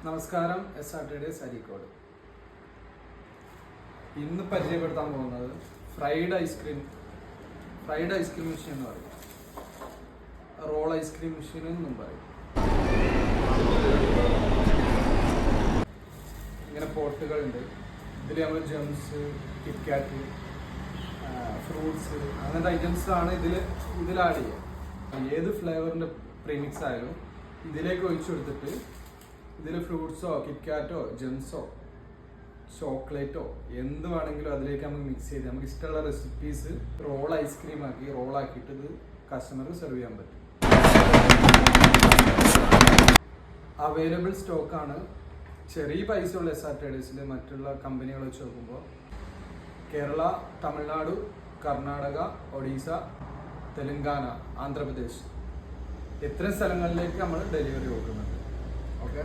നമസ്കാരം, SRTDs അരീക്കോട്. ഇന്ന് പരിചയപ്പെടുത്താൻ പോകുന്നത് ഫ്രൈഡ് ഐസ്ക്രീം മെഷീൻ എന്ന് പറയും. റോൾ ഐസ്ക്രീം മെഷീൻ എന്നും പറയും. ഇങ്ങനെ പോട്ടുകളുണ്ട്. ഇതിൽ നമ്മൾ ജംസ്, കിറ്റ്കാറ്റ്, ഫ്രൂട്ട്സ് അങ്ങനത്തെ ഐറ്റംസ് ആണ് ഇതിൽ ആഡ് ചെയ്യുക. ഏത് ഫ്ലേവറിൻ്റെ പ്രീമിക്സ് ആയാലും ഇതിലേക്ക് ഒഴിച്ചു കൊടുത്തിട്ട് ഇതിൽ ഫ്രൂട്ട്സോ കിറ്റ്കാറ്റോ ജംസോ ചോക്ലേറ്റോ എന്ത് വേണമെങ്കിലും അതിലേക്ക് നമുക്ക് മിക്സ് ചെയ്ത് നമുക്ക് ഇഷ്ടമുള്ള റെസിപ്പീസ് റോൾ ഐസ്ക്രീം ആക്കി റോളാക്കിയിട്ട് ഇത് കസ്റ്റമർക്ക് സെർവ് ചെയ്യാൻ പറ്റും. അവൈലബിൾ സ്റ്റോക്കാണ്. ചെറിയ പൈസയുള്ള SRTDസിൽ മറ്റുള്ള കമ്പനികൾ വെച്ച് നോക്കുമ്പോൾ കേരള, തമിഴ്നാട്, കർണാടക, ഒഡീസ, തെലങ്കാന, ആന്ധ്രാപ്രദേശ് ഇത്തരം സ്ഥലങ്ങളിലേക്ക് നമ്മൾ ഡെലിവറി കൊടുക്കുന്നുണ്ട്. ഓക്കെ.